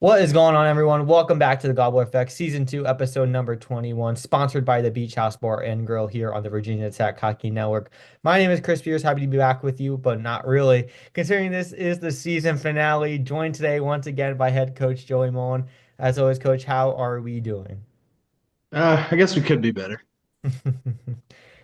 What is going on, everyone? Welcome back to the Gobbler Effect, Season 2, Episode number 21, sponsored by the Beach House Bar and Grill here on the Virginia Tech Hockey Network. My name is Chris Pierce, happy to be back with you, but not really, considering this is the season finale. Joined today once again by head coach Joey Mullen. As always, coach, how are we doing? I guess we could be better.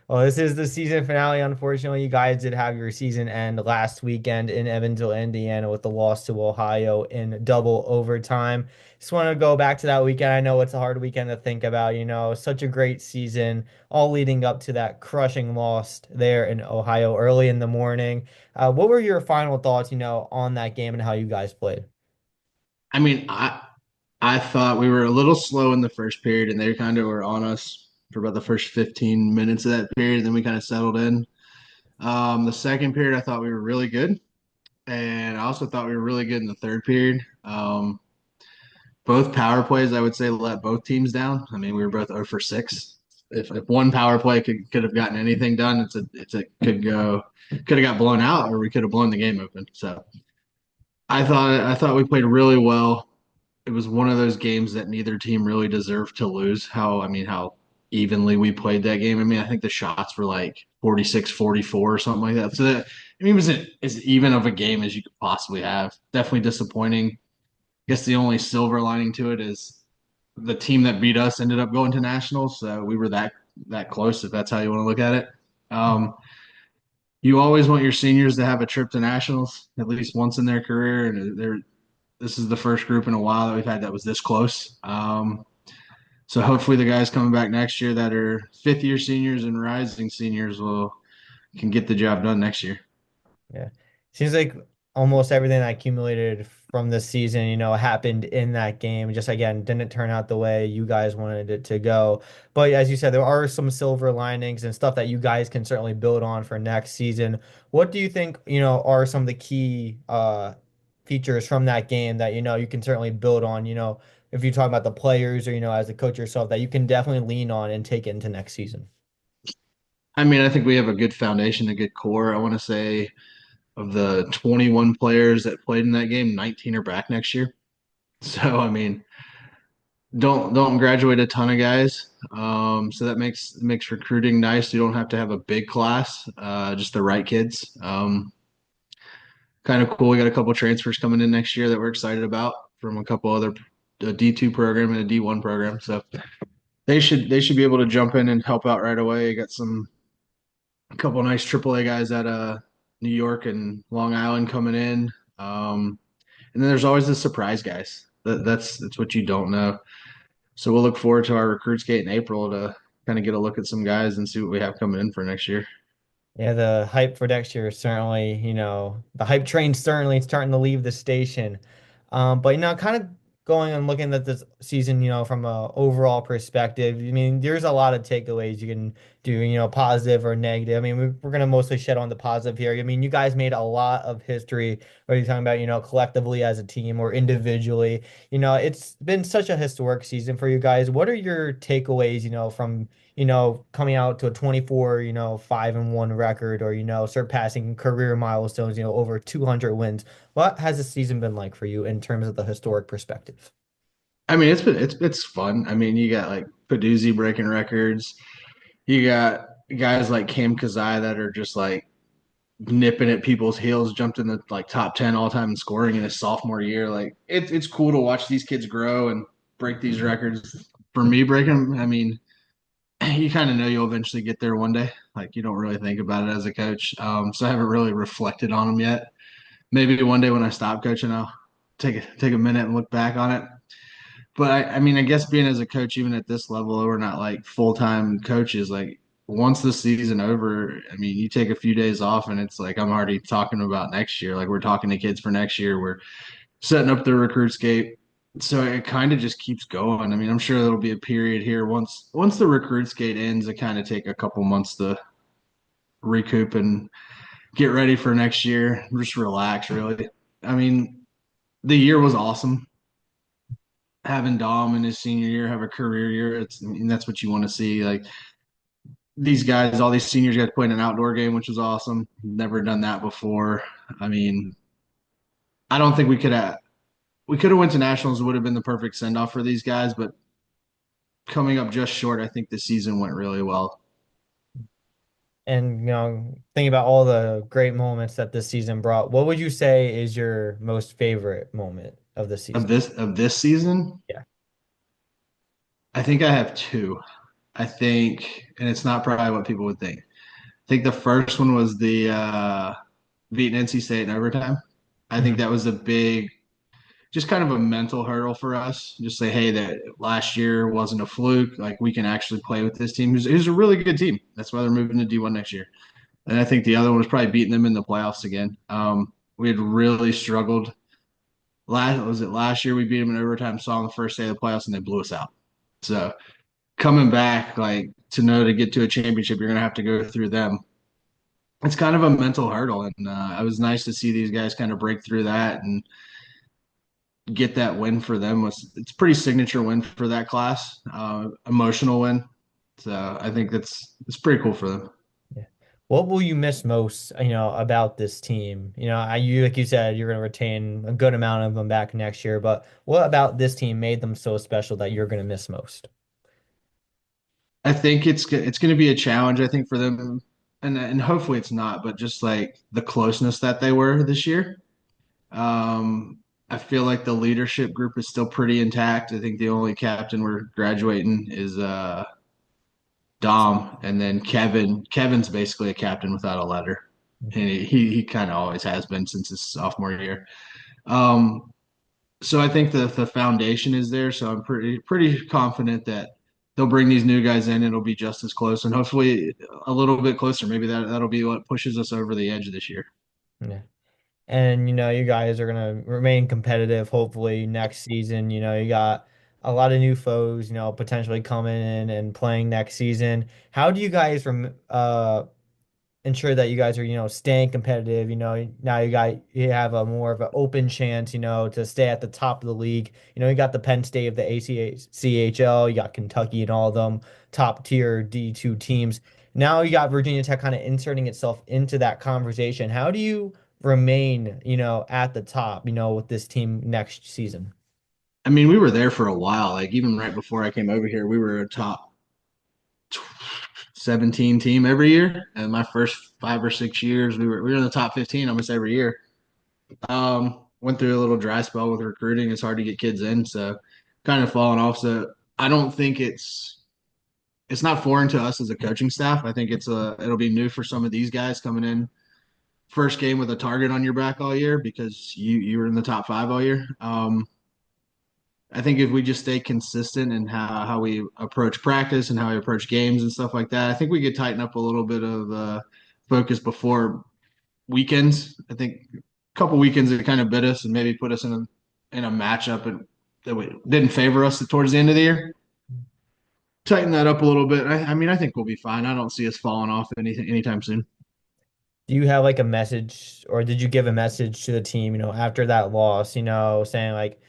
Well, this is the season finale. Unfortunately, you guys did have your season end last weekend in Evansville, Indiana, with the loss to Ohio in double overtime. Just want to go back to that weekend. I know it's a hard weekend to think about, such a great season, all leading up to that crushing loss there in Ohio early in the morning. What were your final thoughts, on that game and how you guys played? I mean, I thought we were a little slow in the first period, and they kind of were on us for about the first 15 minutes of that period. And then we kind of settled in. The second period, I thought we were really good, and I also thought we were really good in the third period. Both power plays, I would say, let both teams down. I mean, we were both 0 for 6. If one power play could have gotten anything done, it's a could have got blown out, or we could have blown the game open. So I thought we played really well. It was one of those games that neither team really deserved to lose. How evenly we played that game. I mean, I think the shots were like 46-44 or something like that. So that, I mean, it was as even of a game as you could possibly have. Definitely disappointing. I guess the only silver lining to it is the team that beat us ended up going to nationals. So we were that close, if that's how you want to look at it. Um, you always want your seniors to have a trip to nationals at least once in their career, and this is the first group in a while that we've had that was this close. So hopefully the guys coming back next year that are fifth year seniors and rising seniors will can get the job done next year. Yeah. Seems like almost everything that accumulated from this season, happened in that game. Just again, didn't turn out the way you guys wanted it to go. But as you said, there are some silver linings and stuff that you guys can certainly build on for next season. What do you think, are some of the key features from that game that, you can certainly build on, if you talk about the players or, as a coach yourself, that you can definitely lean on and take into next season? I mean, I think we have a good foundation, a good core. I want to say of the 21 players that played in that game, 19 are back next year. So I mean, don't graduate a ton of guys. So that makes recruiting nice. You don't have to have a big class, just the right kids. Kind of cool. We got a couple transfers coming in next year that we're excited about from a couple other a D2 program and a D1 program. So they should be able to jump in and help out right away. Got a couple nice AAA guys at New York and Long Island coming in. And then there's always the surprise guys. That's what you don't know. So we'll look forward to our recruits gate in April to kind of get a look at some guys and see what we have coming in for next year. Yeah, the hype for next year is certainly, the hype train's certainly starting to leave the station. But kind of going and looking at this season, from a overall perspective, I mean, there's a lot of takeaways you can do, positive or negative. I mean, we're gonna mostly shed on the positive here. I mean, you guys made a lot of history, whether you're talking about, collectively as a team or individually. It's been such a historic season for you guys. What are your takeaways, from coming out to a 24, 5-1 record or, surpassing career milestones, over 200 wins. What has the season been like for you in terms of the historic perspective? I mean, it's fun. I mean, you got like Paduzzi breaking records. You got guys like Cam Kazai that are just like nipping at people's heels, jumped in the like top 10 all time in scoring in his sophomore year. Like it's cool to watch these kids grow and break these records. For me, breaking them, I mean, you kind of know you'll eventually get there one day. Like you don't really think about it as a coach. So I haven't really reflected on them yet. Maybe one day when I stop coaching, I'll take a minute and look back on it. But I mean, I guess being as a coach, even at this level, we're not like full time coaches. Like once the season over, I mean, you take a few days off, and it's like I'm already talking about next year. Like we're talking to kids for next year. We're setting up the recruitscape. So it kind of just keeps going. I mean, I'm sure there'll be a period here once the recruitscape ends. It kind of take a couple months to recoup and get ready for next year. Just relax, really. I mean, the year was awesome. Having Dom in his senior year have a career year, I mean, that's what you want to see. Like these guys, all these seniors got to play in an outdoor game, which was awesome. Never done that before. I mean, I don't think we could have. we could have went to nationals, would have been the perfect send off for these guys, but coming up just short, I think the season went really well. And thinking about all the great moments that this season brought, what would you say is your most favorite moment of the Of season? this season, Yeah. I think I have two. I think, and it's not probably what people would think. I think the first one was the beating NC State in overtime. I think Mhm. that was a big, just kind of a mental hurdle for us. Just say, hey, that last year wasn't a fluke. Like we can actually play with this team. Who's a really good team. That's why they're moving to D1 next year. And I think the other one was probably beating them in the playoffs again. We had really struggled. Last year we beat them in overtime, saw them the first day of the playoffs, and they blew us out. So coming back, like to know to get to a championship, you're gonna have to go through them. It's kind of a mental hurdle, and it was nice to see these guys kind of break through that and get that win for them. It's a pretty signature win for that class, emotional win. So I think it's pretty cool for them. Yeah. What will you miss most, about this team? You like you said, you're going to retain a good amount of them back next year, but what about this team made them so special that you're going to miss most? I think it's going to be a challenge. I think for them, and hopefully it's not, but just like the closeness that they were this year. I feel like the leadership group is still pretty intact. I think the only captain we're graduating is Dom, and then Kevin. Kevin's basically a captain without a letter, and he kind of always has been since his sophomore year. Um, so I think the foundation is there. So I'm pretty confident that they'll bring these new guys in. It'll be just as close, and hopefully a little bit closer. Maybe that'll be what pushes us over the edge this year. Yeah. And you guys are going to remain competitive hopefully next season. You got a lot of new foes, potentially coming in and playing next season. How do you guys ensure that you guys are, staying competitive. Now you have a more of an open chance, to stay at the top of the league. You got the Penn State of the ACHL, you got Kentucky and all of them top tier D2 teams. Now you got Virginia Tech kind of inserting itself into that conversation. How do you remain, at the top, with this team next season? I mean, we were there for a while. Like even right before I came over here, we were a top 17 team every year. And my first 5 or 6 years, we were in the top 15 almost every year. Went through a little dry spell with recruiting. It's hard to get kids in, so kind of falling off. So I don't think it's not foreign to us as a coaching staff. I think it'll be new for some of these guys coming in first game with a target on your back all year because you were in the top five all year. I think if we just stay consistent in how we approach practice and how we approach games and stuff like that, I think we could tighten up a little bit of focus before weekends. I think a couple weekends that kind of bit us and maybe put us in a matchup that didn't favor us towards the end of the year. Tighten that up a little bit. I mean, I think we'll be fine. I don't see us falling off anytime soon. Do you have like a message, or did you give a message to the team, after that loss, saying like,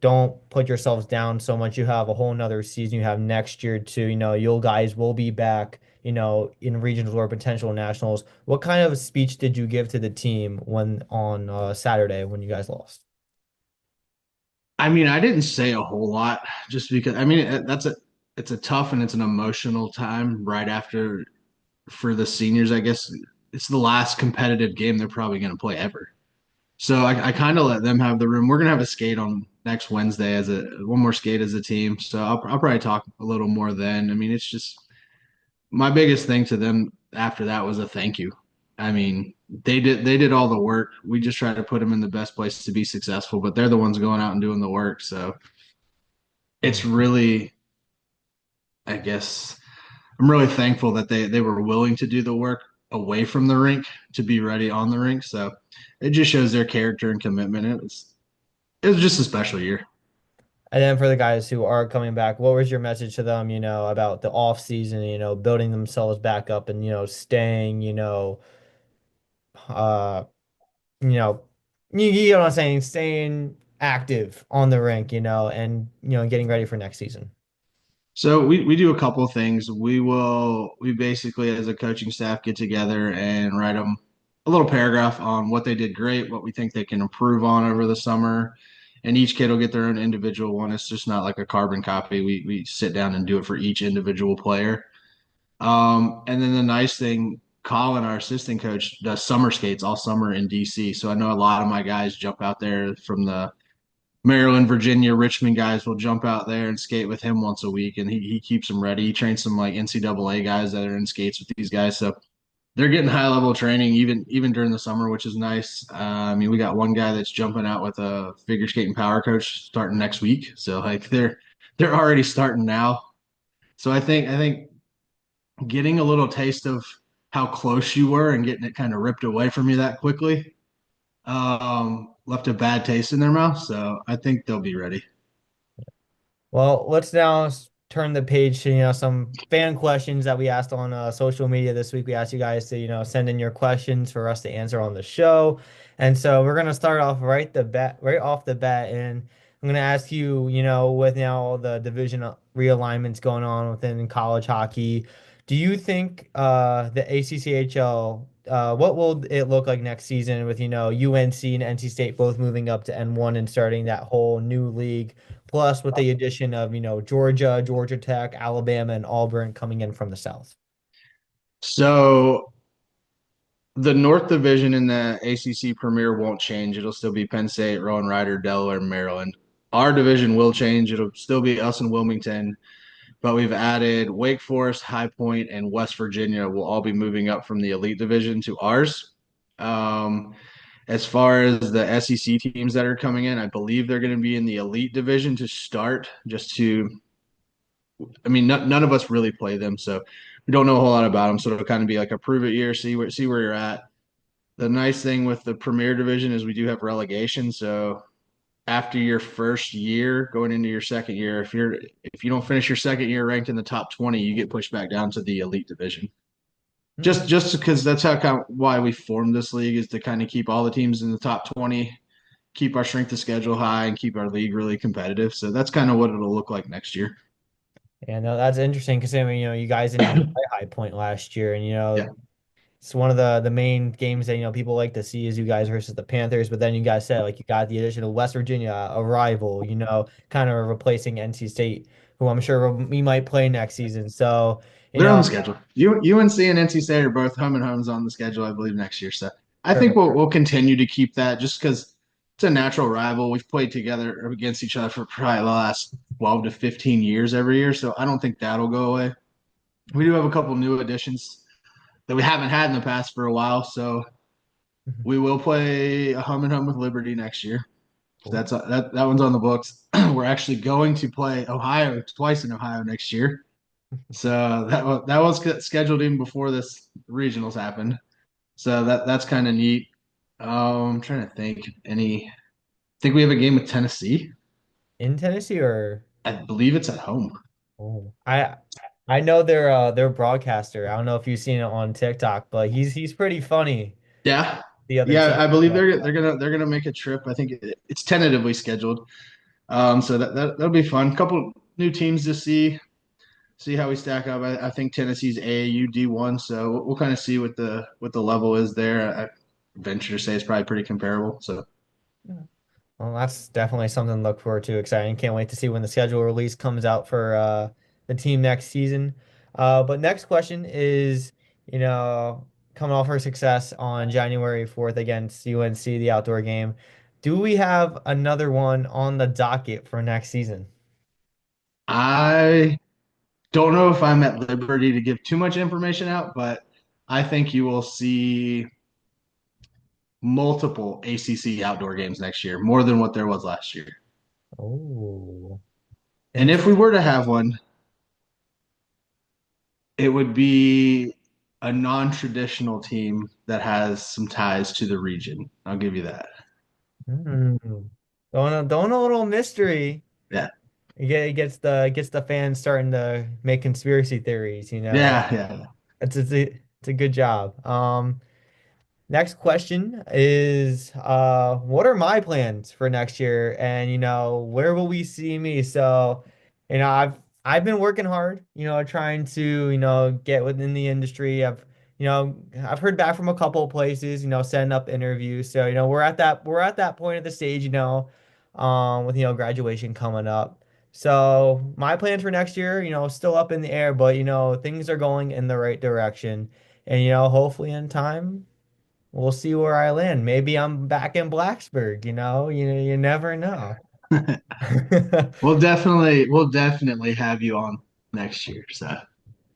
don't put yourselves down so much. You have a whole nother season you have next year too. You guys will be back, in regionals or potential nationals. What kind of speech did you give to the team when on Saturday when you guys lost? I mean, I didn't say a whole lot just because I mean it's a tough and it's an emotional time right after for the seniors. I guess it's the last competitive game they're probably going to play ever. So I kind of let them have the room. We're gonna have a skate on next Wednesday as a one more skate as a team. So I'll probably talk a little more then. I mean, it's just my biggest thing to them after that was a thank you. I mean, they did all the work. We just try to put them in the best place to be successful, but they're the ones going out and doing the work. So it's Mm. really, I guess, I'm really thankful that they were willing to do the work away from the rink to be ready on the rink. So it just shows their character and commitment. It was just a special year. And then for the guys who are coming back, what was your message to them, about the off season, building themselves back up and, staying, uh, you know, you know what I'm saying, staying active on the rink, and getting ready for next season. So we do a couple of things. We basically as a coaching staff get together and write them a little paragraph on what they did great, what we think they can improve on over the summer. and each kid will get their own individual one. It's just not like a carbon copy. We sit down and do it for each individual player. And then the nice thing, Colin, our assistant coach, does summer skates all summer in DC. So I know a lot of my guys jump out there from the Maryland, Virginia, Richmond guys will jump out there and skate with him once a week, and he keeps them ready. He trains some like NCAA guys that are in skates with these guys, so they're getting high level training even during the summer, which is nice. I mean, we got one guy that's jumping out with a figure skating power coach starting next week, so like they're already starting now. So I think getting a little taste of how close you were and getting it kind of ripped away from you that quickly left a bad taste in their mouth. So I think they'll be ready. Well, let's now turn the page to, some fan questions that we asked on social media this week. We asked you guys to, send in your questions for us to answer on the show. And so we're gonna start off right off the bat, and I'm gonna ask you, with now all the division realignments going on within college hockey, do you think the ACCHL, what will it look like next season with, UNC and NC State both moving up to N1 and starting that whole new league? Plus, with the addition of, Georgia, Georgia Tech, Alabama, and Auburn coming in from the South. So the North Division in the ACC Premier won't change. It'll still be Penn State, Rowan Rider, Delaware, Maryland. Our division will change. It'll still be us and Wilmington, but we've added Wake Forest, High Point, and West Virginia will all be moving up from the Elite Division to ours. Um, as far as the SEC teams that are coming in, I believe they're going to be in the Elite Division to start, just to I mean, none of us really play them, so we don't know a whole lot about them. So it'll kind of be like a prove it year, see where you're at. The nice thing with the Premier Division is we do have relegation. So after your first year, going into your second year, if you don't finish your second year ranked in the top 20, you get pushed back down to the Elite Division. Hmm. Just because that's why we formed this league is to kind of keep all the teams in the top 20, keep our strength of schedule high, and keep our league really competitive. So that's kind of what it'll look like next year. Yeah, no, that's interesting because I mean, you guys didn't even play High Point last year, and Yeah. it's one of the main games that people like to see is you guys versus the Panthers. But then you guys said like you got the addition of West Virginia, a rival, kind of replacing NC State, who I'm sure we might play next season. So, you They're on know, the schedule. UNC and NC State are both home and homes on the schedule, I believe, next year. So I think perfect. we'll continue to keep that just because it's a natural rival. We've played together against each other for probably the last 12 to 15 years every year. So I don't think that'll go away. We do have a couple new additions that we haven't had in the past for a while. So Mhm. we will play a home and home with Liberty next year. Cool. That one's on the books. We're actually going to play Ohio twice in Ohio next year. So that was scheduled even before this regionals happened. So that's kind of neat. I'm trying to think. Think we have a game with Tennessee. In Tennessee or I believe it's at home. oh, I know their broadcaster. I don't know if you've seen it on TikTok, but he's pretty funny. Yeah, The other yeah. team. I believe they're gonna make a trip. I think it's tentatively scheduled. So that'll be fun. Couple new teams to see how we stack up. I think Tennessee's AAU D1, so we'll kind of see what the level is there. I venture to say it's probably pretty comparable. So Well, that's definitely something to look forward to. Exciting. Can't wait to see when the schedule release comes out for the team next season. But next question is, you know, coming off our success on January 4th against UNC, the outdoor game, do we have another one on the docket for next season? I don't know if I'm at liberty to give too much information out, but I think you will see multiple ACC outdoor games next year, more than what there was last year. Oh, And if interesting. we were to have one, it would be a non-traditional team that has some ties to the region. I'll give you that. Hmm. Don't a little mystery. Yeah. It gets the fans starting to make conspiracy theories. Yeah, yeah. It's a good job. Next question is what are my plans for next year and where will we see me? So, I've been working hard, trying to, get within the industry. I've heard back from a couple of places, setting up interviews. So, we're at that point of the stage, with graduation coming up. So my plans for next year, still up in the air, but things are going in the right direction. And hopefully in time we'll see where I land. Maybe I'm back in Blacksburg, you never know. We'll definitely have you on next year. So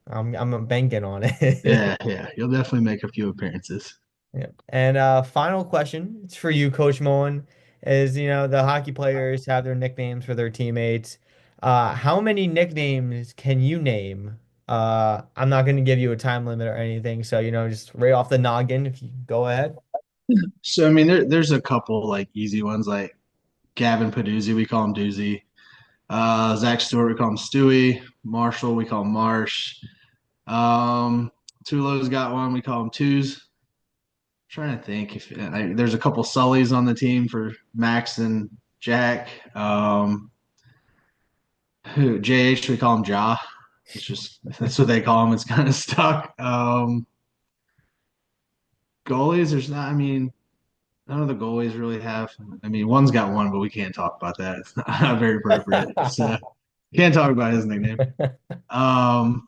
I'm banking on it. yeah, yeah, you'll definitely make a few appearances. Yeah. And final question, it's for you, Coach Mullen, is the hockey players have their nicknames for their teammates. How many nicknames can you name? I'm not going to give you a time limit or anything, so just right off the noggin, if you go ahead. So I mean, there's a couple like easy ones like Gavin Paduzzi, we call him Doozy. Zach Stewart, we call him Stewie. Marshall, we call him Marsh. Tulo's got one, we call him Twos. Trying to think if there's a couple Sullys on the team for Max and Jack. JH, we call him Ja. It's just that's what they call him. It's kind of stuck. Goalies, there's not. I mean, none of the goalies really have. I mean, one's got one, but we can't talk about that. It's not very appropriate. So can't talk about his nickname. Trying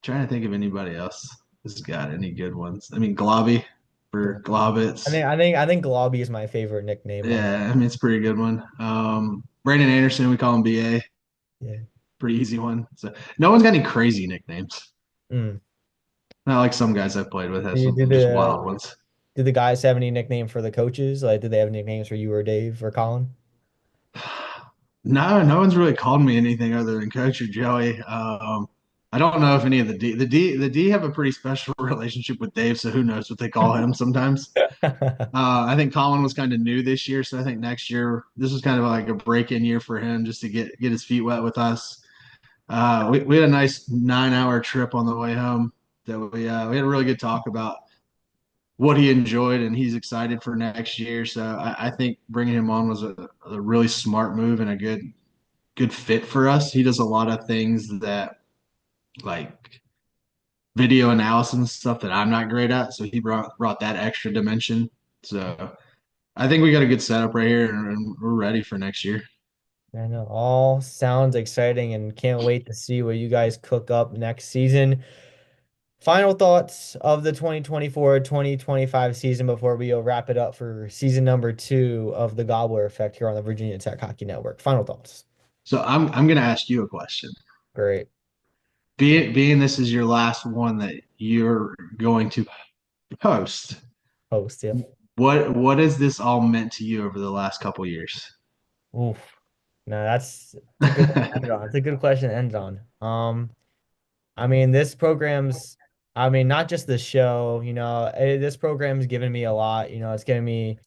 to think of anybody else who's got any good ones. I mean, Globby for I Globbits. think I think I think Globby is my favorite nickname on. Yeah, I mean, it's a pretty good one. Brandon Anderson, we call him BA. Yeah. Pretty easy one. So no one's got any crazy nicknames. Mm. Not like some guys I've played with have Did some just wild ones. did the guys have any nickname for the coaches? Like, did they have nicknames for you or Dave or Colin? No, no one's really called me anything other than Coach or Joey. I don't know if any of the D have a pretty special relationship with Dave, so who knows what they call him sometimes. I think Colin was kind of new this year, so I think next year this was kind of like a break-in year for him just to get his feet wet with us. We had a nice 9-hour trip on the way home that we had a really good talk about what he enjoyed and he's excited for next year. So I think bringing him on was a really smart move and a good fit for us. He does a lot of things that like video analysis and stuff that I'm not great at. So he brought that extra dimension. So I think we got a good setup right here and we're ready for next year. I know, all sounds exciting and can't wait to see what you guys cook up next season. Final thoughts of the 2024-2025 season before we wrap it up for season number 2 of the Gobbler Effect here on the Virginia Tech Hockey Network. Final thoughts. So I'm gonna ask you a question. Great. Being this is your last one that you're going to post, Host, yep. what has this all meant to you over the last couple years? Oof. No, that's a good one to end on. It's a good question to end on. I mean, not just the show, this program's given me a lot, it's given me,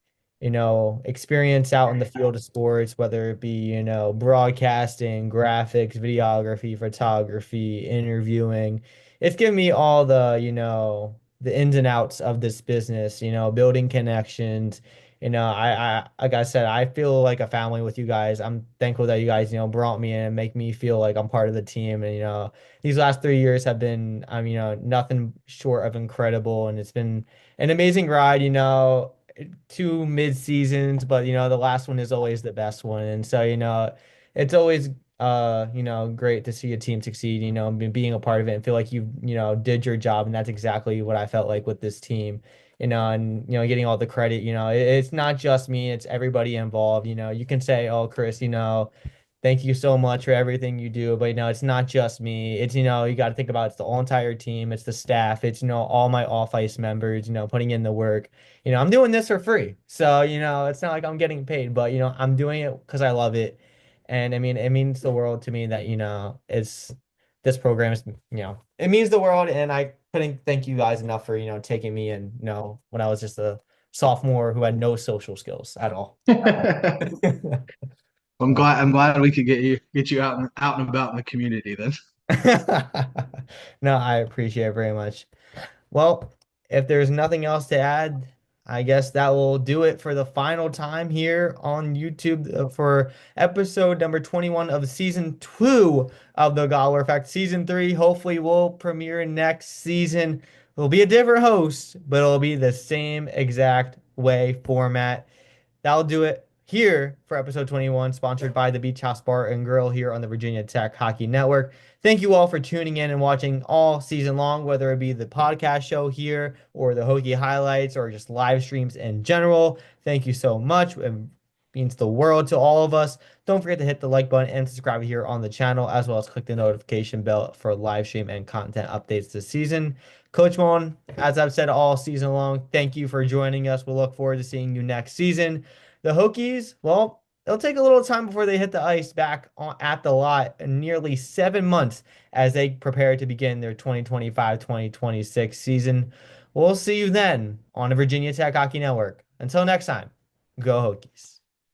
experience out in the field of sports, whether it be, broadcasting, graphics, videography, photography, interviewing. It's given me all the ins and outs of this business, building connections. Like I said, I feel like a family with you guys. I'm thankful that you guys, brought me in and make me feel like I'm part of the team. And, these last 3 years have been, nothing short of incredible, and it's been an amazing ride. 2 mid seasons, but the last one is always the best one, and so it's always great to see a team succeed. And being a part of it and feel like you did your job, and that's exactly what I felt like with this team. And getting all the credit. It's not just me; it's everybody involved. You can say, "Oh, Chris, thank you so much for everything you do." But it's not just me. It's you got to think about it's the whole entire team. It's the staff. It's all my off ice members. Putting in the work. I'm doing this for free, so it's not like I'm getting paid, but I'm doing it because I love it, and I mean it means the world to me that it's this program is it means the world, and I couldn't thank you guys enough for taking me in when I was just a sophomore who had no social skills at all. I'm glad we could get you out and about in the community then. No, I appreciate it very much. Well, if there's nothing else to add, I guess that will do it for the final time here on YouTube for episode number 21 of season 2 of the Gobbler Effect. Season 3 hopefully will premiere next season. It'll be a different host, but it'll be the same exact way format. That'll do it here for episode 21, sponsored by the Beach House Bar and Grill here on the Virginia Tech Hockey Network. Thank you all for tuning in and watching all season long, whether it be the podcast show here or the Hokie highlights or just live streams in general. Thank you so much. It means the world to all of us. Don't forget to hit the like button and subscribe here on the channel, as well as click the notification bell for live stream and content updates this season. Coach Mullen, as I've said all season long, thank you for joining us. We'll look forward to seeing you next season. The Hokies, well, it'll take a little time before they hit the ice back at the lot, nearly 7 months as they prepare to begin their 2025-2026 season. We'll see you then on the Virginia Tech Hockey Network. Until next time, go Hokies.